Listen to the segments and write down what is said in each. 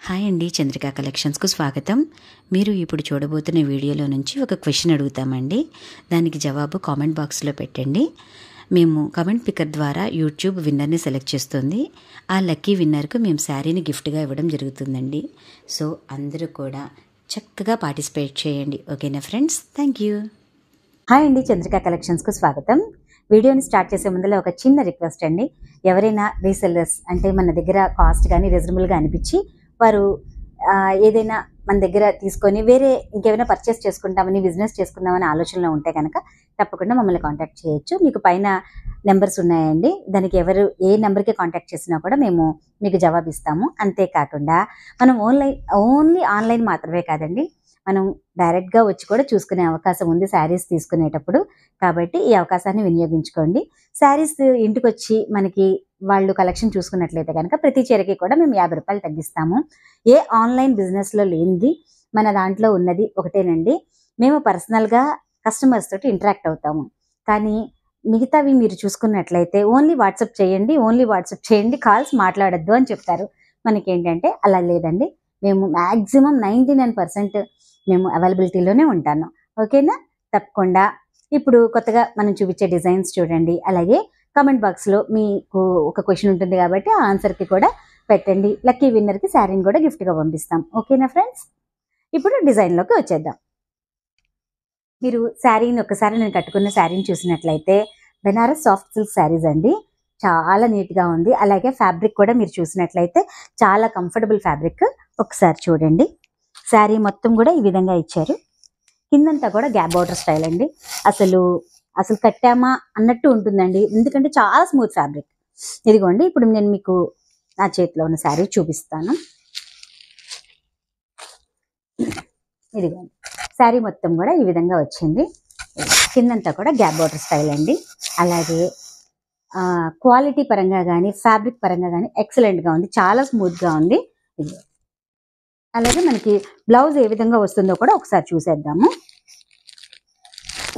Hi అండి, చంద్రిక కలెక్షన్స్కు స్వాగతం. మీరు ఇప్పుడు చూడబోతున్న వీడియోలో నుంచి ఒక క్వశ్చన్ అడుగుతామండి. దానికి జవాబు కామెంట్ బాక్స్లో పెట్టండి. మేము కమెంట్ పికర్ ద్వారా యూట్యూబ్ విన్నర్ని సెలెక్ట్ చేస్తుంది. ఆ లక్కీ విన్నర్కు మేము శారీని గిఫ్ట్గా ఇవ్వడం జరుగుతుందండి. సో అందరూ కూడా చక్కగా పార్టిసిపేట్ చేయండి. ఓకేనా ఫ్రెండ్స్? Thank you. హాయ్ అండి, చంద్రిక కలెక్షన్స్కు స్వాగతం. వీడియోని స్టార్ట్ చేసే ముందులో ఒక చిన్న రిక్వెస్ట్ అండి. ఎవరైనా రీసెల్లర్స్ అంటే మన దగ్గర కాస్ట్ కానీ రీజనబుల్గా అనిపించి వారు ఏదైనా మన దగ్గర తీసుకొని వేరే ఇంకేమైనా పర్చేస్ చేసుకుంటామని బిజినెస్ చేసుకుందామని ఆలోచనలో ఉంటే కనుక తప్పకుండా మమ్మల్ని కాంటాక్ట్ చేయొచ్చు. మీకు పైన నెంబర్స్ ఉన్నాయండి. దానికి ఎవరు ఏ నెంబర్కి కాంటాక్ట్ చేసినా కూడా మేము మీకు జవాబిస్తాము. అంతేకాకుండా మనం ఓన్లీ ఆన్లైన్ మాత్రమే కాదండి, మనం డైరెక్ట్గా వచ్చి కూడా చూసుకునే అవకాశం ఉంది శారీస్ తీసుకునేటప్పుడు. కాబట్టి ఈ అవకాశాన్ని వినియోగించుకోండి. శారీస్ ఇంటికి వచ్చి మనకి వాళ్ళు కలెక్షన్ చూసుకున్నట్లయితే కనుక ప్రతి చీరకి కూడా మేము 50 రూపాయలు తగ్గిస్తాము. ఏ ఆన్లైన్ బిజినెస్లో లేనిది మన దాంట్లో ఉన్నది ఒకటేనండి. మేము పర్సనల్గా కస్టమర్స్ తోటి ఇంటరాక్ట్ అవుతాము. కానీ మిగతావి మీరు చూసుకున్నట్లయితే ఓన్లీ వాట్సాప్ చేయండి, కాల్స్ మాట్లాడొద్దు అని చెప్తారు. మనకేంటంటే అలా లేదండి. మేము మ్యాక్సిమం 99% మేము అవైలబిలిటీలోనే ఉంటాను. ఓకేనా? తప్పకుండా ఇప్పుడు కొత్తగా మనం చూపించే డిజైన్స్ చూడండి. అలాగే కామెంట్ బాక్స్లో మీకు ఒక క్వశ్చన్ ఉంటుంది కాబట్టి ఆ ఆన్సర్కి కూడా పెట్టండి. లక్కీ విన్నర్కి శారీని కూడా గిఫ్ట్గా పంపిస్తాం. ఓకేనా ఫ్రెండ్స్? ఇప్పుడు డిజైన్లోకి వచ్చేద్దాం. మీరు శారీని ఒకసారి నేను కట్టుకున్న శారీని చూసినట్లయితే బెనారస్ సాఫ్ట్ సిల్క్ శారీస్ అండి. చాలా నీట్గా ఉంది. అలాగే ఫ్యాబ్రిక్ కూడా మీరు చూసినట్లయితే చాలా కంఫర్టబుల్ ఫ్యాబ్రిక్. ఒకసారి చూడండి. శారీ మొత్తం కూడా ఈ విధంగా ఇచ్చారు. కిందంతా కూడా గ్యాప్ బార్డర్ స్టైల్ అండి. అసలు కట్టామా అన్నట్టు ఉంటుందండి, ఎందుకంటే చాలా స్మూత్ ఫ్యాబ్రిక్. ఇదిగోండి, ఇప్పుడు నేను మీకు నా చేతిలో ఉన్న శారీ చూపిస్తాను. ఇదిగోండి, శారీ మొత్తం కూడా ఈ విధంగా వచ్చింది. కిందంతా కూడా గ్యాప్ బార్డర్ స్టైల్ అండి. అలాగే క్వాలిటీ పరంగా కానీ ఫ్యాబ్రిక్ పరంగా కానీ ఎక్సలెంట్గా ఉంది, చాలా స్మూత్గా ఉంది. అలాగే మనకి బ్లౌజ్ ఏ విధంగా వస్తుందో కూడా ఒకసారి చూసేద్దాము.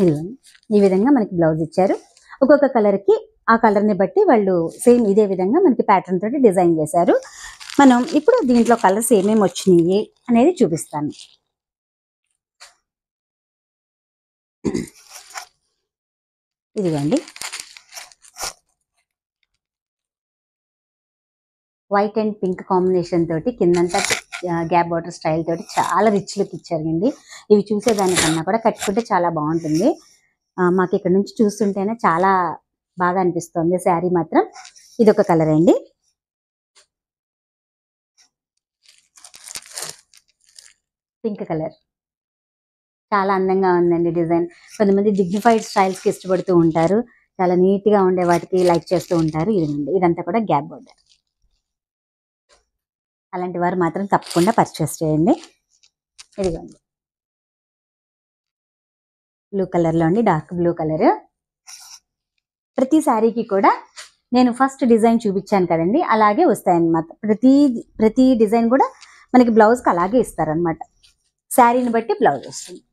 ఇదిగోండి, ఈ విధంగా మనకి బ్లౌజ్ ఇచ్చారు. ఒక్కొక్క కలర్కి ఆ కలర్ని బట్టి వాళ్ళు సేమ్ ఇదే విధంగా మనకి ప్యాటర్న్ తోటి డిజైన్ చేశారు. మనం ఇప్పుడు దీంట్లో కలర్స్ ఏమేమి వచ్చినాయి అనేది చూపిస్తాను. ఇదిగోండి, వైట్ అండ్ పింక్ కాంబినేషన్ తోటి కిందంతా గ్యాప్ బార్డర్ స్టైల్ తోటి చాలా రిచ్ లుక్ ఇచ్చారండి. ఇవి చూసేదానికన్నా కూడా కట్టుకుంటే చాలా బాగుంటుంది. మాకు ఇక్కడ నుంచి చూస్తుంటేనే చాలా బాగా అనిపిస్తుంది శారీ మాత్రం. ఇదొక కలర్ అండి. పింక్ కలర్ చాలా అందంగా ఉందండి డిజైన్. కొంతమంది డిగ్నిఫైడ్ స్టైల్స్కి ఇష్టపడుతూ ఉంటారు, చాలా నీట్గా ఉండే వాటికి లైక్ చేస్తూ ఉంటారు. ఇదంతా కూడా గ్యాప్ బార్డర్. అలాంటి వారు మాత్రం తప్పకుండా పర్చేస్ చేయండి. ఇదిగోండి, బ్లూ కలర్లో అండి, డార్క్ బ్లూ కలర్. ప్రతి శారీకి కూడా నేను ఫస్ట్ డిజైన్ చూపించాను కదండి, అలాగే వస్తాయన్నమాట. ప్రతి డిజైన్ కూడా మనకి బ్లౌజ్కి అలాగే ఇస్తారనమాట. శారీని బట్టి బ్లౌజ్ వస్తుంది.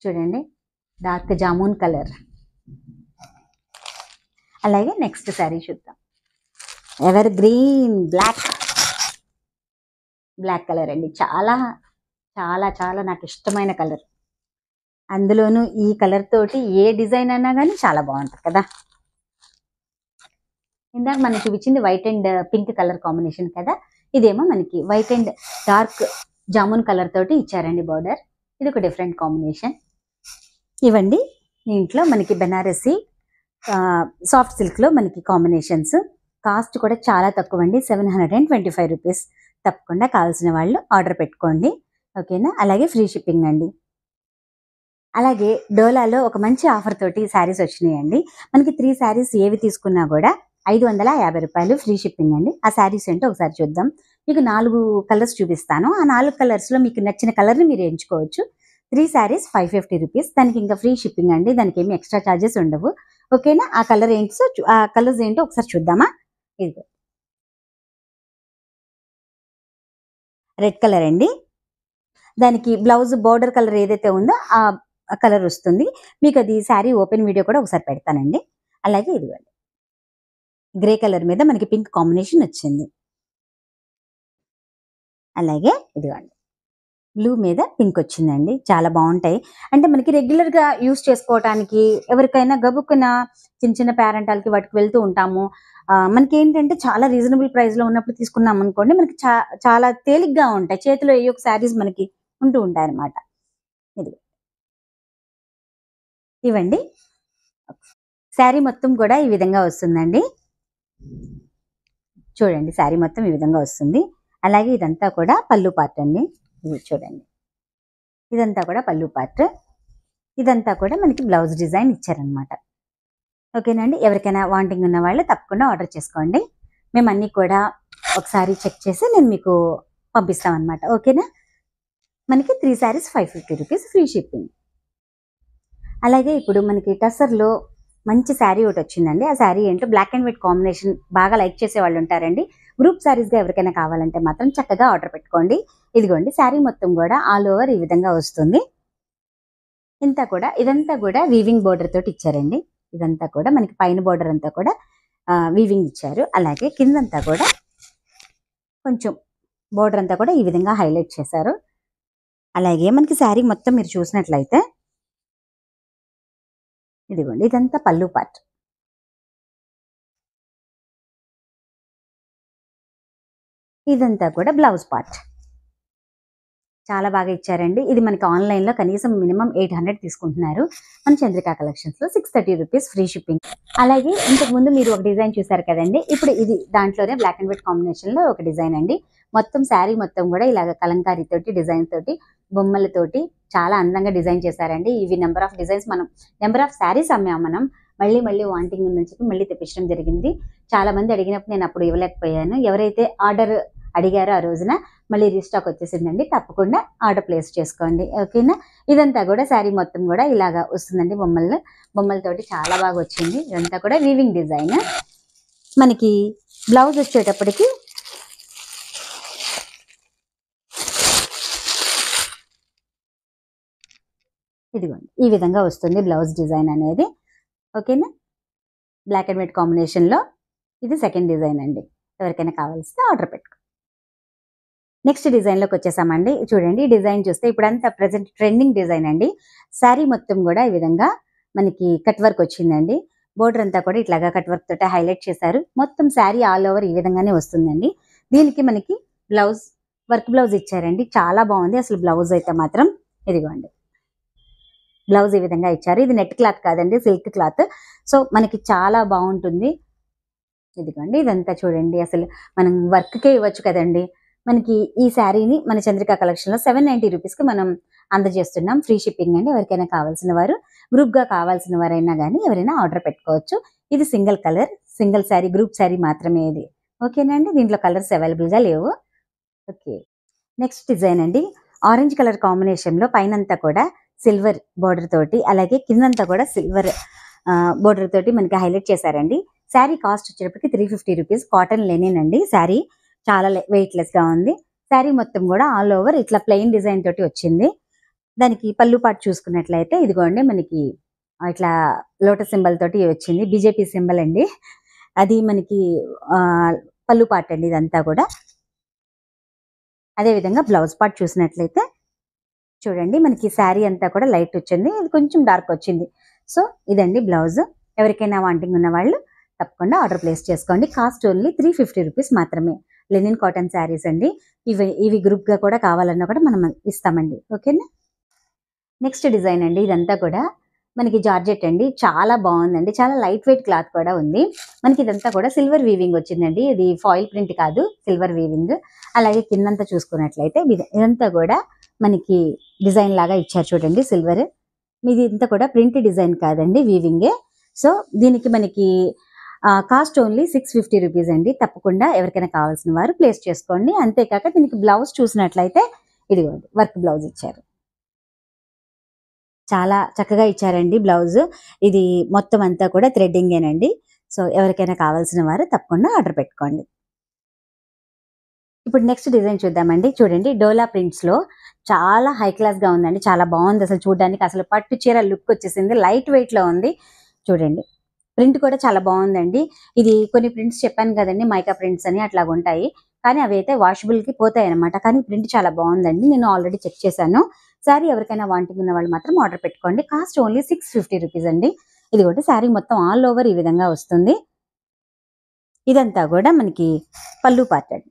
చూడండి, డార్క్ జామున్ కలర్. అలాగే నెక్స్ట్ శారీ చూద్దాం. ఎవర్ గ్రీన్ బ్లాక్ కలర్ అండి. చాలా చాలా చాలా నాకు ఇష్టమైన కలర్. అందులోనూ ఈ కలర్ తోటి ఏ డిజైన్ అన్నా కానీ చాలా బాగుంటుంది కదా. ఇందాక మనం చూపించింది white and pink colour combination కదా, ఇదేమో మనకి white and dark jamun colour తోటి ఇచ్చారండి బార్డర్. ఇది ఒక డిఫరెంట్ కాంబినేషన్. ఇవ్వండి, దీంట్లో మనకి బెనారసి సాఫ్ట్ సిల్క్లో మనకి కాంబినేషన్స్. కాస్ట్ కూడా చాలా తక్కువ అండి, 725 రూపీస్. తప్పకుండా కావాల్సిన వాళ్ళు ఆర్డర్ పెట్టుకోండి. ఓకేనా? అలాగే ఫ్రీ షిప్పింగ్ అండి. అలాగే డోలాలో ఒక మంచి ఆఫర్ తోటి శారీస్ వచ్చినాయండి. మనకి 3 శారీస్ ఏవి తీసుకున్నా కూడా 550 రూపాయలు ఫ్రీ షిప్పింగ్ అండి. ఆ శారీస్ ఏంటో ఒకసారి చూద్దాం. మీకు 4 కలర్స్ చూపిస్తాను. ఆ 4 కలర్స్లో మీకు నచ్చిన కలర్ని మీరు ఎంచుకోవచ్చు. 3 శారీస్ 550 రూపీస్. దానికి ఇంకా ఫ్రీ షిప్పింగ్ అండి, దానికి ఏమి ఎక్స్ట్రా ఛార్జెస్ ఉండవు. ఓకేనా? ఆ కలర్స్ ఏంటో ఒకసారి చూద్దామా. ఇది రెడ్ కలర్ అండి. దానికి బ్లౌజ్ బోర్డర్ కలర్ ఏదైతే ఉందో ఆ కలర్ వస్తుంది. మీకు అది శారీ ఓపెన్ వీడియో కూడా ఒకసారి పెడతానండి. అలాగే ఇదిగోండి, గ్రే కలర్ మీద మనకి పింక్ కాంబినేషన్ వచ్చింది. అలాగే ఇదిగోండి బ్లూ మీద పింక్ వచ్చిందండి. చాలా బాగుంటాయి. అంటే మనకి రెగ్యులర్గా యూస్ చేసుకోవటానికి ఎవరికైనా గబుక్కున చిన్న చిన్న పేరెంటాలకి వాటికి వెళ్తూ ఉంటాము. మనకి ఏంటంటే చాలా రీజనబుల్ ప్రైస్లో ఉన్నప్పుడు తీసుకున్నాం అనుకోండి, మనకి చాలా తేలిగ్గా ఉంటాయి. చేతిలో ఏ ఒక శారీస్ మనకి ఉంటూ ఉంటాయి అనమాట. ఇది ఇవండి శారీ మొత్తం కూడా ఈ విధంగా వస్తుందండి. చూడండి శారీ మొత్తం ఈ విధంగా వస్తుంది. అలాగే ఇదంతా కూడా పళ్ళు పార్ట్ అండి. ఇది చూడండి, ఇదంతా కూడా పళ్ళు పార్ట్. ఇదంతా కూడా మనకి బ్లౌజ్ డిజైన్ ఇచ్చారనమాట. ఓకేనండి. ఎవరికైనా వాంటింగ్ ఉన్న వాళ్ళు తప్పకుండా ఆర్డర్ చేసుకోండి. మేము అన్నీ కూడా ఒకసారి చెక్ చేసి నేను మీకు పంపిస్తామన్నమాట. ఓకేనా. మనకి 3 శారీస్ 550 రూపీస్ ఫ్రీ షిప్పింగ్. అలాగే ఇప్పుడు మనకి టసర్లో మంచి శారీ ఒకటి వచ్చిందండి. ఆ శారీ ఏంటో బ్లాక్ అండ్ వైట్ కాంబినేషన్ బాగా లైక్ చేసే వాళ్ళు ఉంటారండి. గ్రూప్ శారీస్గా ఎవరికైనా కావాలంటే మాత్రం చక్కగా ఆర్డర్ పెట్టుకోండి. ఇదిగోండి శారీ మొత్తం కూడా ఆల్ ఓవర్ ఈ విధంగా వస్తుంది. ఇదంతా కూడా వీవింగ్ బోర్డర్ తోటి ఇచ్చారండి. ఇదంతా కూడా మనకి పైన బోర్డర్ అంతా కూడా వీవింగ్ ఇచ్చారు. అలాగే కిందంతా కూడా కొంచెం బోర్డర్ అంతా కూడా ఈ విధంగా హైలైట్ చేశారు. అలాగే మనకి శారీ మొత్తం మీరు చూసినట్లయితే ఇదిగోండి ఇదంతా పళ్ళు పార్ట్. ఇదంతా కూడా బ్లౌజ్ పార్ట్. చాలా బాగా ఇచ్చారండి. ఇది మనకి ఆన్లైన్లో కనీసం మినిమం 800 తీసుకుంటున్నారు. మన చంద్రికా కలెక్షన్స్లో 630 రూపీస్ ఫ్రీ షిప్పింగ్. అలాగే ఇంతకుముందు మీరు ఒక డిజైన్ చూసారు కదండి. ఇప్పుడు ఇది దాంట్లోనే బ్లాక్ అండ్ వైట్ కాంబినేషన్లో ఒక డిజైన్ అండి. మొత్తం శారీ మొత్తం కూడా ఇలాగ కలంకారీ తోటి డిజైన్ తోటి బొమ్మలతోటి చాలా అందంగా డిజైన్ చేశారండి. ఇవి నెంబర్ ఆఫ్ శారీస్ అమ్మాము మనం. మళ్ళీ వాంటింగ్ నుంచి మళ్ళీ తెప్పించడం జరిగింది. చాలా మంది అడిగినప్పుడు నేను అప్పుడు ఇవ్వలేకపోయాను. ఎవరైతే ఆర్డర్ అడిగారో ఆ రోజున మళ్ళీ రీస్టాక్ వచ్చేసిందండి. తప్పకుండా ఆర్డర్ ప్లేస్ చేసుకోండి. ఓకేనా. ఇదంతా కూడా శారీ మొత్తం కూడా ఇలాగా వస్తుందండి. బొమ్మలతోటి చాలా బాగా వచ్చింది. ఇదంతా కూడా వీవింగ్ డిజైన్. మనకి బ్లౌజ్ వచ్చేటప్పటికి ఇదిగోండి ఈ విధంగా వస్తుంది బ్లౌజ్ డిజైన్ అనేది. ఓకేనా. బ్లాక్ అండ్ వైట్ కాంబినేషన్లో ఇది సెకండ్ డిజైన్ అండి. ఎవరికైనా కావాల్సితే ఆర్డర్ పెట్టుకో. నెక్స్ట్ డిజైన్లోకి వచ్చేసామండి. చూడండి ఈ డిజైన్ చూస్తే ఇప్పుడంతా ప్రజెంట్ ట్రెండింగ్ డిజైన్ అండి. శారీ మొత్తం కూడా ఈ విధంగా మనకి కట్ వర్క్ వచ్చిందండి. బోర్డర్ అంతా కూడా ఇట్లాగా కట్ వర్క్ తోటి హైలైట్ చేశారు. మొత్తం శారీ ఆల్ ఓవర్ ఈ విధంగానే వస్తుందండి. దీనికి మనకి వర్క్ బ్లౌజ్ ఇచ్చారండి. చాలా బాగుంది అసలు బ్లౌజ్ అయితే మాత్రం. ఇదిగోండి బ్లౌజ్ ఈ విధంగా ఇచ్చారు. ఇది నెట్ క్లాత్ కాదండి, సిల్క్ క్లాత్. సో మనకి చాలా బాగుంటుంది. ఇదిగోండి ఇదంతా చూడండి అసలు మనం వర్క్కే ఇవ్వచ్చు కదండి. మనకి ఈ శారీని మన చంద్రికా కలెక్షన్లో 790 రూపీస్కి మనం అందజేస్తున్నాం. ఫ్రీ షిప్పింగ్ అండి. ఎవరికైనా కావాల్సిన వారు గ్రూప్గా కావాల్సిన వారైనా కానీ ఎవరైనా ఆర్డర్ పెట్టుకోవచ్చు. ఇది single colour, single sari, group sari మాత్రమే ఇది. ఓకేనా అండి. దీంట్లో కలర్స్ అవైలబుల్గా లేవు. ఓకే. నెక్స్ట్ డిజైన్ అండి. ఆరెంజ్ కలర్ కాంబినేషన్లో పైనంతా కూడా సిల్వర్ బోర్డర్ తోటి అలాగే కిందంతా కూడా సిల్వర్ బోర్డర్ తోటి మనకి హైలైట్ చేశారండి. శారీ కాస్ట్ వచ్చేటప్పటికి 350 రూపీస్. కాటన్ లెనిన్ అండి. శారీ చాలా వెయిట్లెస్గా ఉంది. శారీ మొత్తం కూడా ఆల్ ఓవర్ ఇట్లా ప్లెయిన్ డిజైన్ తోటి వచ్చింది. దానికి పళ్ళు పాటు చూసుకున్నట్లయితే ఇదిగోండి మనకి ఇట్లా లోటస్ సింబల్ తోటి వచ్చింది. బీజేపీ సింబల్ అండి. అది మనకి పళ్ళు పాటు అండి ఇదంతా కూడా. అదేవిధంగా బ్లౌజ్ పార్ట్ చూసినట్లయితే చూడండి మనకి శారీ అంతా కూడా లైట్ వచ్చింది, ఇది కొంచెం డార్క్ వచ్చింది. సో ఇదండి బ్లౌజ్. ఎవరికైనా వాంటింగ్ ఉన్న వాళ్ళు తప్పకుండా ఆర్డర్ ప్లేస్ చేసుకోండి. కాస్ట్ ఓన్లీ 350 రూపీస్ మాత్రమే. లెనిన్ కాటన్ శారీస్ అండి. ఇవి గ్రూప్గా కూడా కావాలన్నా కూడా మనం ఇస్తామండి. ఓకేనా. నెక్స్ట్ డిజైన్ అండి. ఇదంతా కూడా మనకి జార్జెట్ అండి. చాలా బాగుందండి. చాలా లైట్ వెయిట్ క్లాత్ కూడా ఉంది. మనకి ఇదంతా కూడా సిల్వర్ వీవింగ్ వచ్చిందండి. ఇది ఫాయిల్ ప్రింట్ కాదు, సిల్వర్ వీవింగ్. అలాగే కిందంతా చూసుకున్నట్లయితే ఇదంతా కూడా మనకి డిజైన్ లాగా ఇచ్చారు చూడండి సిల్వర్. మీది ఇంత కూడా ప్రింట్ డిజైన్ కాదండి, వీవింగే. సో దీనికి మనకి కాస్ట్ ఓన్లీ 650 రూపీస్ అండి. తప్పకుండా ఎవరికైనా కావాల్సిన వారు ప్లేస్ చేసుకోండి. అంతేకాక దీనికి బ్లౌజ్ చూసినట్లయితే ఇదిగోండి వర్క్ బ్లౌజ్ ఇచ్చారు. చాలా చక్కగా ఇచ్చారండి బ్లౌజ్. ఇది మొత్తం అంతా కూడా థ్రెడ్డింగేనండి. సో ఎవరికైనా కావాల్సిన వారు తప్పకుండా ఆర్డర్ పెట్టుకోండి. ఇప్పుడు నెక్స్ట్ డిజైన్ చూద్దామండి. చూడండి డోలా ప్రింట్స్లో చాలా హై క్లాస్గా ఉందండి. చాలా బాగుంది అసలు చూడడానికి. అసలు పట్టు చీర లుక్ వచ్చేసింది. లైట్ వెయిట్లో ఉంది. చూడండి ప్రింట్ కూడా చాలా బాగుందండి. ఇది కొన్ని ప్రింట్స్ చెప్పాను కదండి, మైకా ప్రింట్స్ అని అట్లా ఉంటాయి, కానీ అవి అయితే వాషబుల్కి పోతాయి అనమాట. కానీ ప్రింట్ చాలా బాగుందండి, నేను ఆల్రెడీ చెక్ చేశాను. శారీ ఎవరికైనా వాంటింగ్ ఉన్న వాళ్ళు మాత్రం ఆర్డర్ పెట్టుకోండి. కాస్ట్ ఓన్లీ 650 రూపీస్ అండి. ఇది కూడా శారీ మొత్తం ఆల్ ఓవర్ ఈ విధంగా వస్తుంది. ఇదంతా కూడా మనకి పళ్ళు పార్ట్ అండి.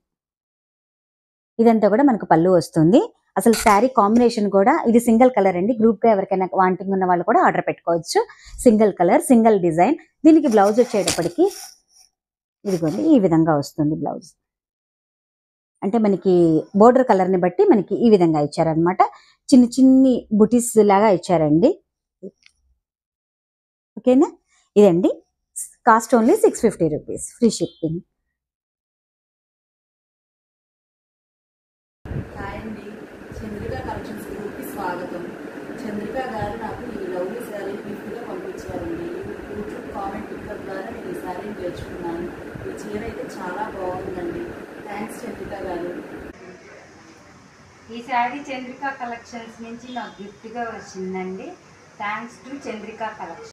ఇదంతా కూడా మనకు పళ్ళు వస్తుంది. అసలు శారీ కాంబినేషన్ కూడా ఇది సింగిల్ కలర్ అండి. గ్రూప్గా ఎవరికైనా వాంటింగ్ ఉన్న వాళ్ళు కూడా ఆర్డర్ పెట్టుకోవచ్చు. Single colour, single design. దీనికి బ్లౌజ్ వచ్చేటప్పటికి ఇదిగోండి ఈ విధంగా వస్తుంది బ్లౌజ్. అంటే మనకి బోర్డర్ కలర్ని బట్టి మనకి ఈ విధంగా ఇచ్చారనమాట. చిన్ని చిన్ని బుటీస్ లాగా ఇచ్చారండి. ఓకేనా, ఇదండి. Cost only 650 rupees, free shipping. Hi అండి, చంద్రిక కలెక్షన్స్ గ్రూప్కి స్వాగతం. చంద్రిక గారు నాకు ఈ లవ్లీ శారీ గిఫ్ట్గా పంపించారండి. యూట్యూబ్ కామెంట్ పిక్కర్ ద్వారా నేను ఈ శారీని తెచ్చుకున్నాను. ఈ చీర అయితే చాలా బాగుందండి. థ్యాంక్స్ చంద్రిక గారు. ఈ శారీ చంద్రిక కలెక్షన్స్ నుంచి నాకు గిఫ్ట్గా వచ్చిందండి. Thanks to Chandrika collection.